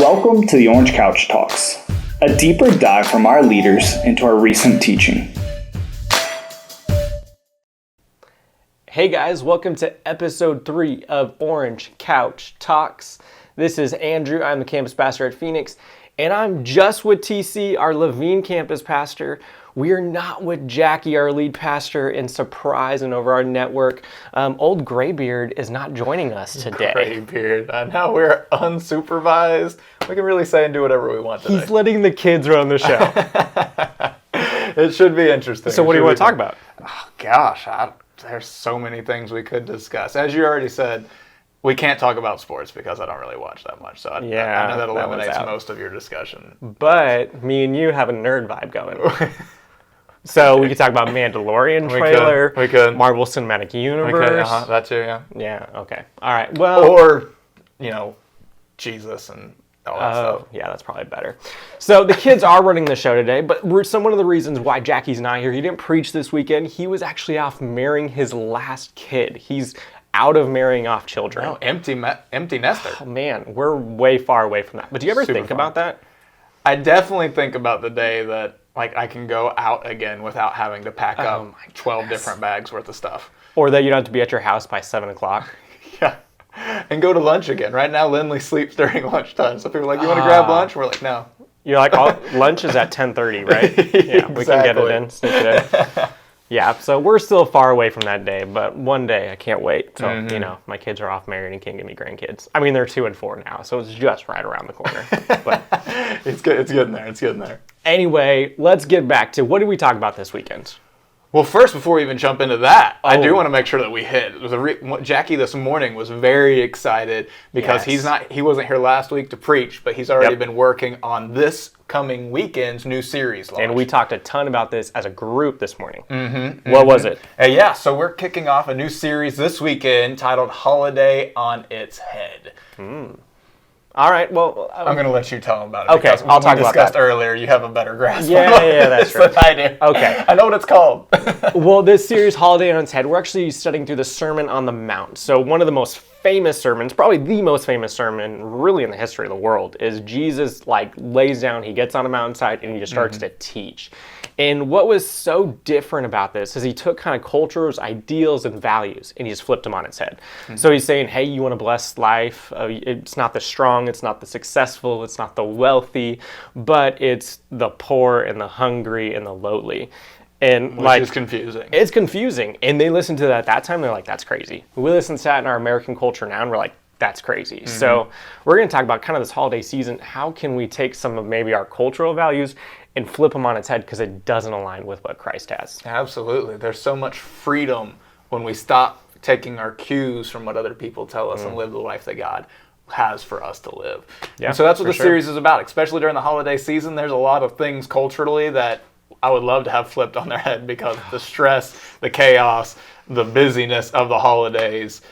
Welcome to the Orange Couch Talks, a deeper dive from our leaders into our recent teaching. Hey guys, welcome to episode 3 of Orange Couch Talks. This is Andrew, I'm the campus pastor at Phoenix, and I'm just with TC, our Levine campus pastor. We are not with Jackie, our lead pastor, in surprise and over our network. Old Graybeard is not joining us today. Graybeard. Now we're unsupervised. We can really say and do whatever we want today. He's letting the kids run the show. It should be interesting. So what do you want to talk about? Oh, gosh, there's so many things we could discuss. As you already said, we can't talk about sports because I don't really watch that much. So I know that eliminates most of your discussion. But me and you have a nerd vibe going. So we could talk about Mandalorian trailer, we could. Marvel Cinematic Universe. That too, yeah. Yeah, okay. All right, well. Or, Jesus and all that stuff. Yeah, that's probably better. So the kids are running the show today, but one of the reasons why Jackie's not here, he didn't preach this weekend. He was actually off marrying his last kid. He's out of marrying off children. No, empty nester. Oh, man, we're way far away from that. But do you ever think about that? I definitely think about the day that I can go out again without having to pack up 12 different bags worth of stuff. Or that you don't have to be at your house by 7 o'clock. Yeah. And go to lunch again. Right now, Lindley sleeps during lunchtime. So people are like, you want to grab lunch? We're like, no. You're like, lunch is at 10:30, right? Yeah, we can get it in, sneak it in. Yeah, so we're still far away from that day, but one day I can't wait. So, my kids are off married and can't give me grandkids. I mean, they're 2 and 4 now, so it's just right around the corner. But it's getting there. Anyway, let's get back to what did we talk about this weekend? Well, first, before we even jump into that, I do want to make sure that we hit. Jackie this morning was very excited because he wasn't here last week to preach, but he's already been working on this coming weekend's new series launch. And we talked a ton about this as a group this morning. What was it? So we're kicking off a new series this weekend titled Holiday on Its Head. All right, well... I'm going to let you tell them about it. Okay, I'll talk about that. We discussed earlier, you have a better grasp Yeah, that's right. than I do. Okay. I know what it's called. Well, this series, Holiday on Its Head, we're actually studying through the Sermon on the Mount. So one of the most famous sermons, probably the most famous sermon really in the history of the world, is Jesus lays down, he gets on a mountainside, and he just starts to teach. And what was so different about this is he took kind of cultures, ideals, and values, and he just flipped them on its head. So he's saying, hey, you want a blessed life? It's not the strong, it's not the successful, it's not the wealthy, but it's the poor and the hungry and the lowly. And Which is confusing. It's confusing. And they listened to that at that time, they're like, that's crazy. We listen to that in our American culture now, and we're like, that's crazy. So we're going to talk about kind of this holiday season. How can we take some of maybe our cultural values and flip them on its head because it doesn't align with what Christ has? Absolutely. There's so much freedom when we stop taking our cues from what other people tell us and live the life that God has for us to live. Yeah, and so that's what the series is about, especially during the holiday season. There's a lot of things culturally that I would love to have flipped on their head because the stress, the chaos, the busyness of the holidays,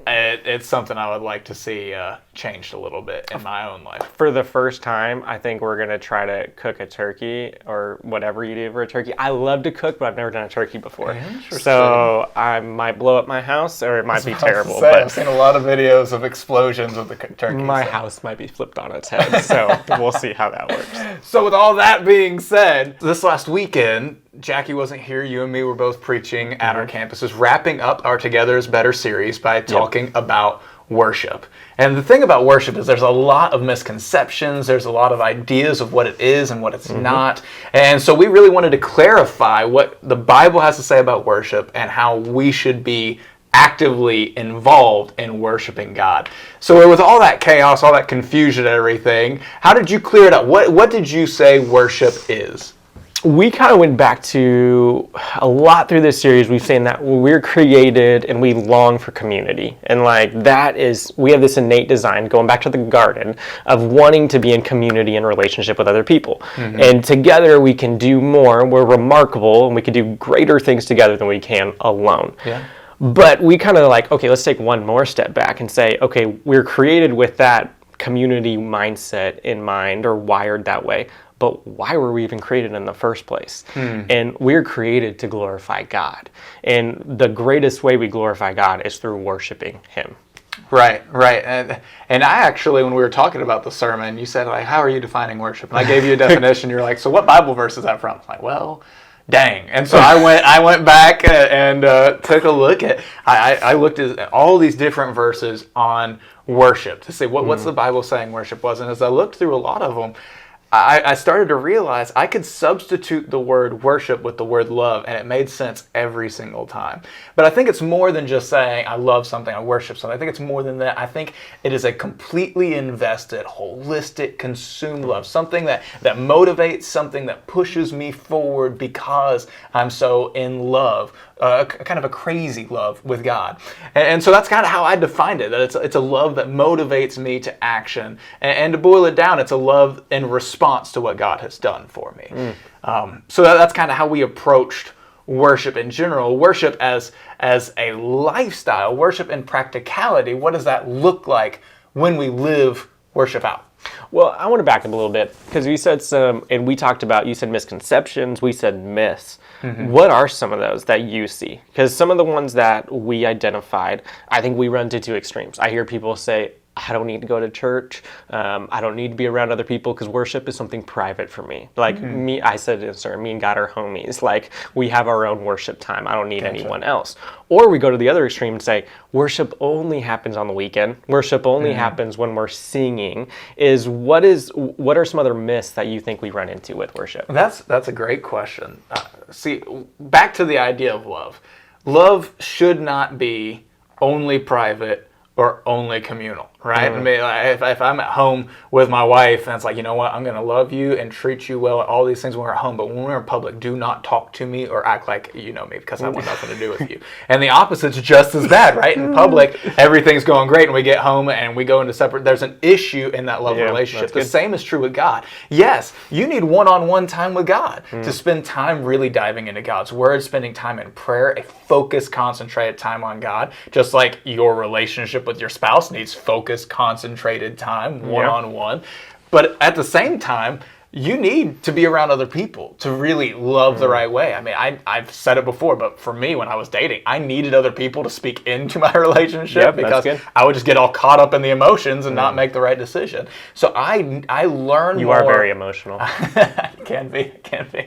it's something I would like to see changed a little bit in my own life. For the first time, I think we're going to try to cook a turkey or whatever you do for a turkey. I love to cook, but I've never done a turkey before. So I might blow up my house or it might be terrible. But I've seen a lot of videos of explosions with the turkey. My house might be flipped on its head, so we'll see how that works. So with all that being said, this last weekend, Jackie wasn't here. You and me were both preaching at our campuses, wrapping up our Together is Better series by talking about worship. And the thing about worship is there's a lot of misconceptions. There's a lot of ideas of what it is and what it's not. And so we really wanted to clarify what the Bible has to say about worship and how we should be actively involved in worshiping God. So with all that chaos, all that confusion and everything, how did you clear it up? What did you say worship is? We kind of went back to a lot through this series. We've seen that we're created and we long for community. And we have this innate design, going back to the garden, of wanting to be in community and relationship with other people. And together we can do more. We're remarkable and we can do greater things together than we can alone. But we kind of okay, let's take one more step back and say, okay, we're created with that community mindset in mind or wired that way. But why were we even created in the first place? And we're created to glorify God. And the greatest way we glorify God is through worshiping Him. Right, right. And I actually, when we were talking about the sermon, you said, like, how are you defining worship? And I gave you a definition. You're like, so what Bible verse is that from? I'm like, well, dang. And so I went back and took a look at, I looked at all these different verses on worship to see what's the Bible saying worship was. And as I looked through a lot of them, I started to realize I could substitute the word worship with the word love, and it made sense every single time. But I think it's more than just saying I love something, I worship something. I think it's more than that. I think it is a completely invested, holistic, consumed love, something that motivates, something that pushes me forward because I'm so in love. Kind of a crazy love with God. And so that's kind of how I defined it, that it's a love that motivates me to action. And to boil it down, it's a love in response to what God has done for me. So that's kind of how we approached worship in general. Worship as a lifestyle, worship in practicality. What does that look like when we live worship out? Well, I want to back up a little bit because you said some, and we talked about, you said misconceptions, we said myths. What are some of those that you see? Because some of the ones that we identified, I think we run to two extremes. I hear people say, I don't need to go to church. I don't need to be around other people because worship is something private for me. Like me, I said, sir, me and God are homies. Like we have our own worship time. I don't need anyone else. Or we go to the other extreme and say, worship only happens on the weekend. Worship only happens when we're singing. What are some other myths that you think we run into with worship? That's a great question. See, back to the idea of love. Love should not be only private or only communal, right? I mean, if I'm at home with my wife and it's like, you know what, I'm going to love you and treat you well, all these things when we're at home, but when we're in public, do not talk to me or act like you know me because I want nothing to do with you. And the opposite's just as bad, right? In public, everything's going great and we get home and we go into separate, there's an issue in that love relationship. The same is true with God. Yes, you need one-on-one time with God to spend time really diving into God's word, spending time in prayer, a focused, concentrated time on God, just like your relationship with your spouse needs focused, concentrated time, one-on-one. But at the same time, you need to be around other people to really love the right way. I mean, I've said it before, but for me, when I was dating, I needed other people to speak into my relationship because I would just get all caught up in the emotions and not make the right decision. So I learned more. You are very emotional. Can be.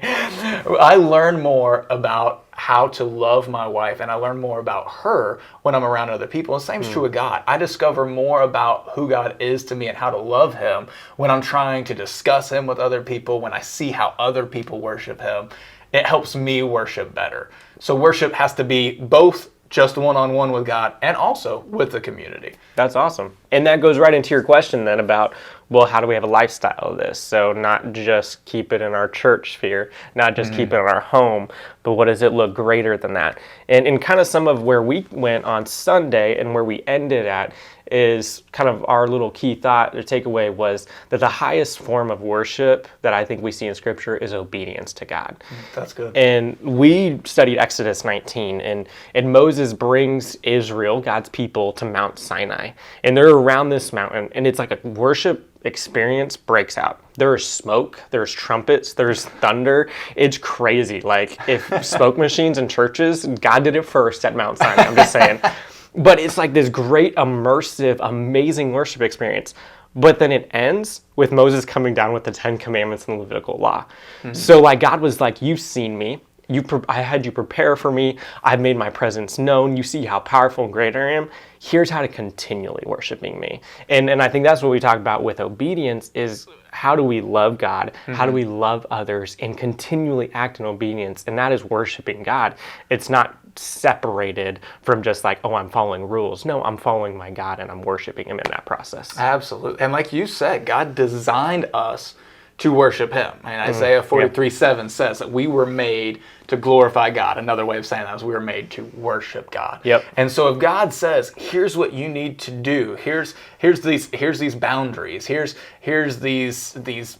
I learned more about how to love my wife, and I learn more about her when I'm around other people. And the same is true with God. I discover more about who God is to me and how to love him when I'm trying to discuss him with other people, when I see how other people worship him. It helps me worship better. So worship has to be both just one-on-one with God and also with the community. That's awesome. And that goes right into your question then about, well, how do we have a lifestyle of this? So not just keep it in our church sphere, not just keep it in our home, but what does it look greater than that? And kind of some of where we went on Sunday and where we ended at is kind of our little key thought or takeaway was that the highest form of worship that I think we see in Scripture is obedience to God. That's good. And we studied Exodus 19, and Moses brings Israel, God's people, to Mount Sinai. And they're around this mountain, and it's like a worship experience breaks out. There is smoke, there's trumpets, there's thunder. It's crazy. Like if smoke machines in churches, God did it first at Mount Sinai, I'm just saying. But it's like this great, immersive, amazing worship experience. But then it ends with Moses coming down with the 10 Commandments and the Levitical law. So like God was like, you've seen me. I had you prepare for me. I've made my presence known. You see how powerful and great I am. Here's how to continually worshiping me. And I think that's what we talk about with obedience is how do we love God? How do we love others and continually act in obedience? And that is worshiping God. It's not separated from just like, oh, I'm following rules. No, I'm following my God and I'm worshiping him in that process. Absolutely. And like you said, God designed us to worship him. And Isaiah 43:7 says that we were made to glorify God. Another way of saying that is we were made to worship God. And so if God says, here's what you need to do, here's these boundaries, here's these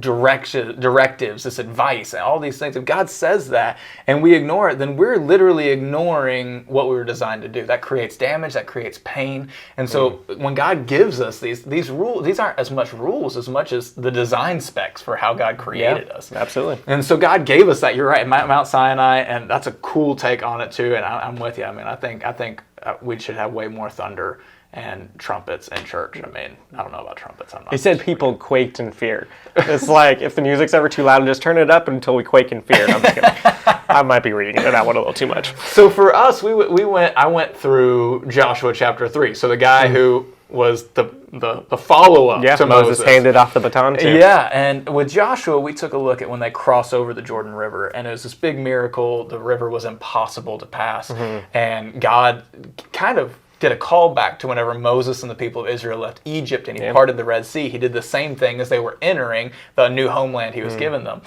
directives, this advice, and all these things. If God says that and we ignore it, then we're literally ignoring what we were designed to do. That creates damage, that creates pain. And so when God gives us these rules, these aren't as much rules as much as the design specs for how God created us. Absolutely. And so God gave us that. You're right, Mount Sinai, and that's a cool take on it too. And I'm with you. I mean, I think we should have way more thunder and trumpets in church. I mean, I don't know about trumpets. I'm not. He said people quaked in fear. It's like, if the music's ever too loud, just turn it up until we quake in fear. I'm thinking, I might be reading that one a little too much. So for us, I went through Joshua chapter 3. So the guy who was the follow-up to Moses handed off the baton to. Yeah, and with Joshua, we took a look at when they crossed over the Jordan River, and it was this big miracle. The river was impossible to pass, and God kind of did a callback to whenever Moses and the people of Israel left Egypt and he parted the Red Sea. He did the same thing as they were entering the new homeland he was giving them.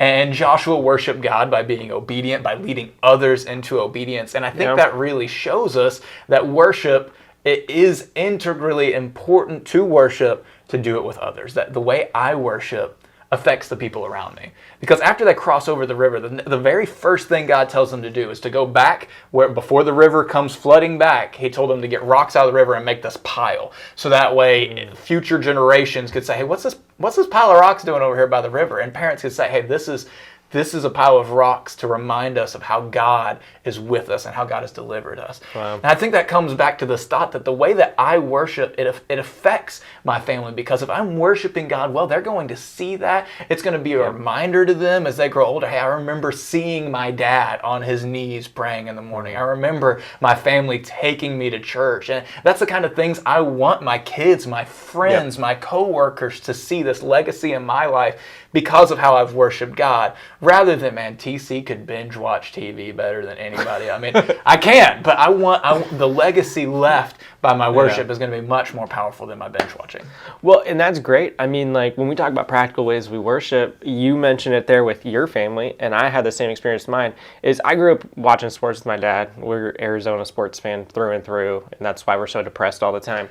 And Joshua worshiped God by being obedient, by leading others into obedience. And I think that really shows us that worship, it is integrally important to worship to do it with others. That the way I worship affects the people around me. Because after they cross over the river, the very first thing God tells them to do is to go back where before the river comes flooding back. He told them to get rocks out of the river and make this pile. So that way future generations could say, hey, what's this pile of rocks doing over here by the river? And parents could say, hey, this is a pile of rocks to remind us of how God is with us and how God has delivered us. Wow. And I think that comes back to this thought that the way that I worship, it affects my family, because if I'm worshiping God well, they're going to see that. It's going to be a reminder to them as they grow older. Hey, I remember seeing my dad on his knees praying in the morning. I remember my family taking me to church. And that's the kind of things I want my kids, my friends, my coworkers to see, this legacy in my life because of how I've worshiped God, rather than, man, TC could binge watch TV better than anybody. I mean, I can, but I want the legacy left by my worship is going to be much more powerful than my binge watching. Well, and that's great. I mean, like, when we talk about practical ways we worship, you mentioned it there with your family, and I had the same experience in mine, is I grew up watching sports with my dad. We're Arizona sports fan through and through, and that's why we're so depressed all the time.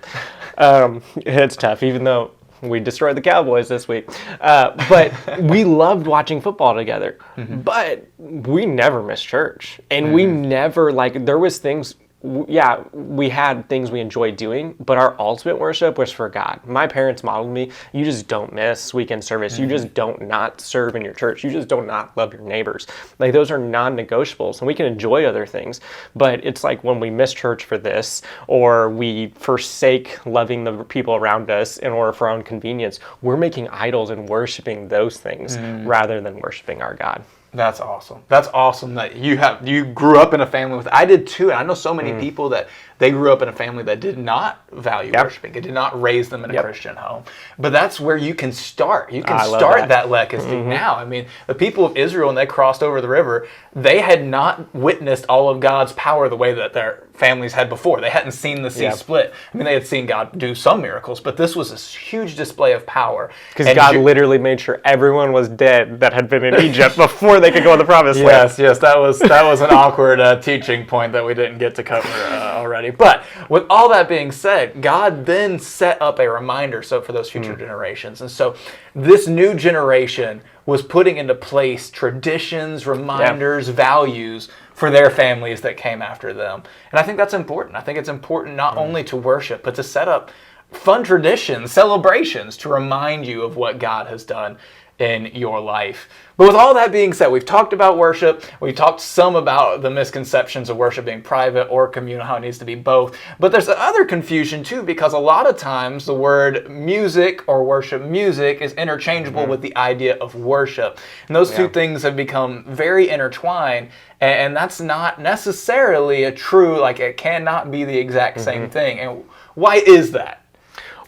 It's tough, even though we destroyed the Cowboys this week. But we loved watching football together. But we never missed church. And we never, like, there was things, we had things we enjoyed doing, but our ultimate worship was for God. My parents modeled me, you just don't miss weekend service. You just don't not serve in your church. You just don't not love your neighbors. Like, those are non-negotiables, and we can enjoy other things. But it's like when we miss church for this, or we forsake loving the people around us in order for our own convenience, we're making idols and worshiping those things rather than worshiping our God. That's awesome. That's awesome that you grew up in a family with. I did too, and I know so many people that they grew up in a family that did not value worshiping. It did not raise them in a Christian home. But that's where you can start. You can start that legacy now. I mean, the people of Israel, when they crossed over the river, they had not witnessed all of God's power the way that their families had before. They hadn't seen the sea split. I mean, they had seen God do some miracles, but this was a huge display of power. Because God literally made sure everyone was dead that had been in Egypt before they could go in the promised land. Yes, that was an awkward teaching point that we didn't get to cover already. But with all that being said, God then set up a reminder for those future generations. And so this new generation was putting into place traditions, reminders, values for their families that came after them. And I think that's important. I think it's important not only to worship, but to set up fun traditions, celebrations to remind you of what God has done in your life. But with all that being said, we've talked about worship. We've talked some about the misconceptions of worship being private or communal, how it needs to be both. But there's other confusion too, because a lot of times the word music or worship music is interchangeable with the idea of worship. And those two things have become very intertwined. And that's not necessarily a true, like, it cannot be the exact same thing. And why is that?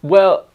Well,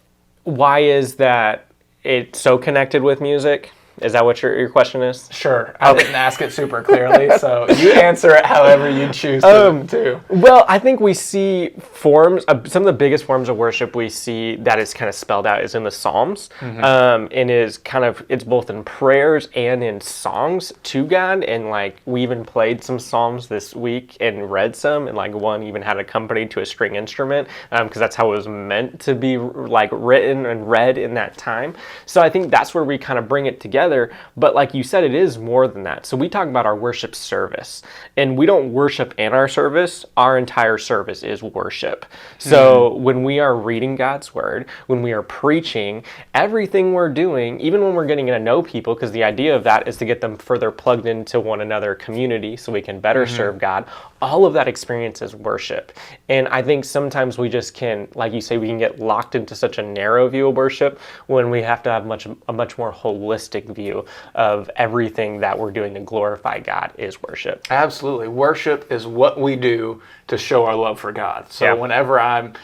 why is that it's so connected with music? Is that what your question is? Sure. I didn't ask it super clearly, so you answer it however you choose to. Well, I think we see forms, some of the biggest forms of worship we see that is kind of spelled out is in the Psalms. And is kind of, it's both in prayers and in songs to God. And like, we even played some Psalms this week and read some, and like one even had accompanied to a string instrument, because that's how it was meant to be, like, written and read in that time. So I think that's where we kind of bring it together. together. But like you said, it is more than that. So we talk about our worship service, and we don't worship in our service. Our entire service is worship. So when we are reading God's word, when we are preaching, everything we're doing, even when we're getting to know people, because the idea of that is to get them further plugged into one another community so we can better serve God, all of that experience is worship. And I think sometimes we just can, like you say, we can get locked into such a narrow view of worship when we have to have a much more holistic view of everything that we're doing to glorify God is worship. Absolutely. Worship is what we do to show our love for God. So whenever I'm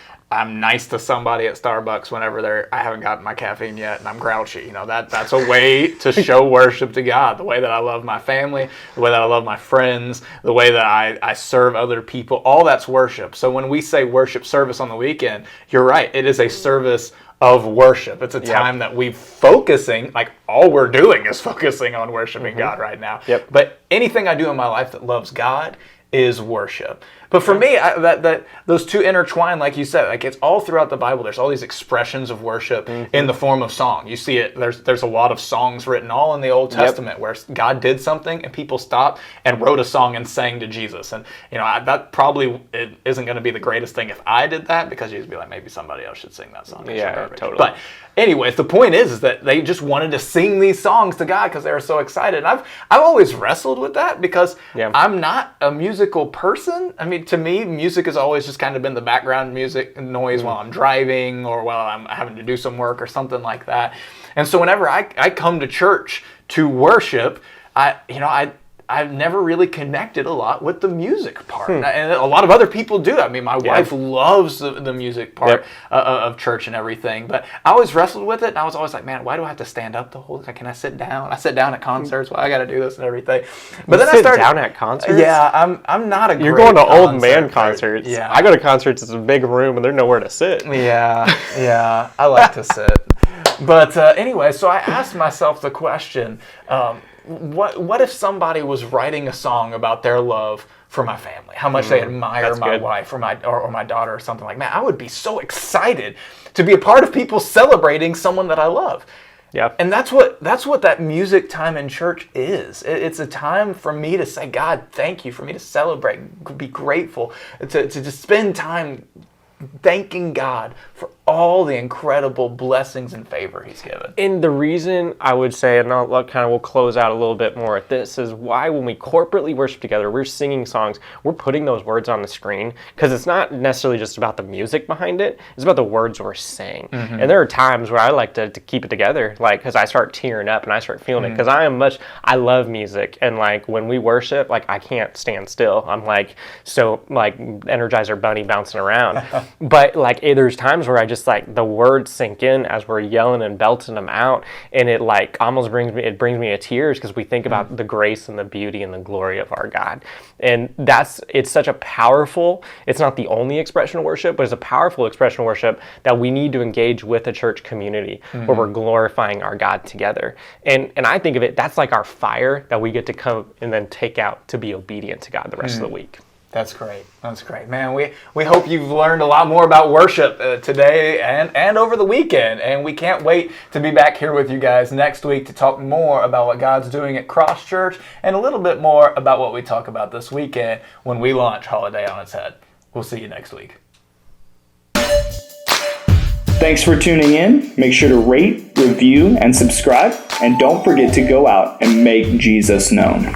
nice to somebody at Starbucks whenever I haven't gotten my caffeine yet and I'm grouchy. That's a way to show worship to God. The way that I love my family, the way that I love my friends, the way that I serve other people, all that's worship. So when we say worship service on the weekend, you're right. It is a service of worship. It's a time that we're focusing, like all we're doing is focusing on worshiping God right now. But anything I do in my life that loves God is worship. But for me, those two intertwine, like you said, like it's all throughout the Bible. There's all these expressions of worship in the form of song. You see it. There's a lot of songs written all in the Old Testament where God did something and people stopped and wrote a song and sang to Jesus. And that probably isn't going to be the greatest thing if I did that, because you'd be like, maybe somebody else should sing that song. Yeah, totally. But anyways, the point is that they just wanted to sing these songs to God because they were so excited. And I've always wrestled with that because I'm not a musical person. I mean, to me, music has always just kind of been the background music noise while I'm driving or while I'm having to do some work or something like that. And so whenever I come to church to worship, I've never really connected a lot with the music part. And a lot of other people do. I mean, my wife loves the music part of church and everything. But I always wrestled with it, and I was always like, man, why do I have to stand up the whole time? Can I sit down? I sit down at concerts. Well, I got to do this and everything. But then I started down at concerts? Yeah, I'm not a great You're going to concert old man concerts. Yeah. I go to concerts, it's a big room, and there's nowhere to sit. Yeah, I like to sit. But anyway, so I asked myself the question, what if somebody was writing a song about their love for my family, how much they admire my wife or my daughter or something like that? I would be so excited to be a part of people celebrating someone that I love. Yeah. And that's what that music time in church is. It's a time for me to say, God, thank you, for me to celebrate, be grateful, to spend time thanking God for all the incredible blessings and favor he's given. And the reason I would say, and we'll close out a little bit more at this, is why when we corporately worship together, we're singing songs, we're putting those words on the screen, because it's not necessarily just about the music behind it, it's about the words we're saying. And there are times where I like to keep it together, like, because I start tearing up and I start feeling it, because I love music, and like when we worship, like I can't stand still. I'm like, so like Energizer Bunny bouncing around. But like there's times where I just like the words sink in as we're yelling and belting them out, and it like almost brings me to tears, because we think about the grace and the beauty and the glory of our God. And it's such a powerful, it's not the only expression of worship, but it's a powerful expression of worship that we need to engage with a church community where we're glorifying our God together. And I think of it, that's like our fire that we get to come and then take out to be obedient to God the rest of the week. That's great. That's great, man. We hope you've learned a lot more about worship today and over the weekend. And we can't wait to be back here with you guys next week to talk more about what God's doing at Cross Church and a little bit more about what we talk about this weekend when we launch Holiday on its Head. We'll see you next week. Thanks for tuning in. Make sure to rate, review, and subscribe. And don't forget to go out and make Jesus known.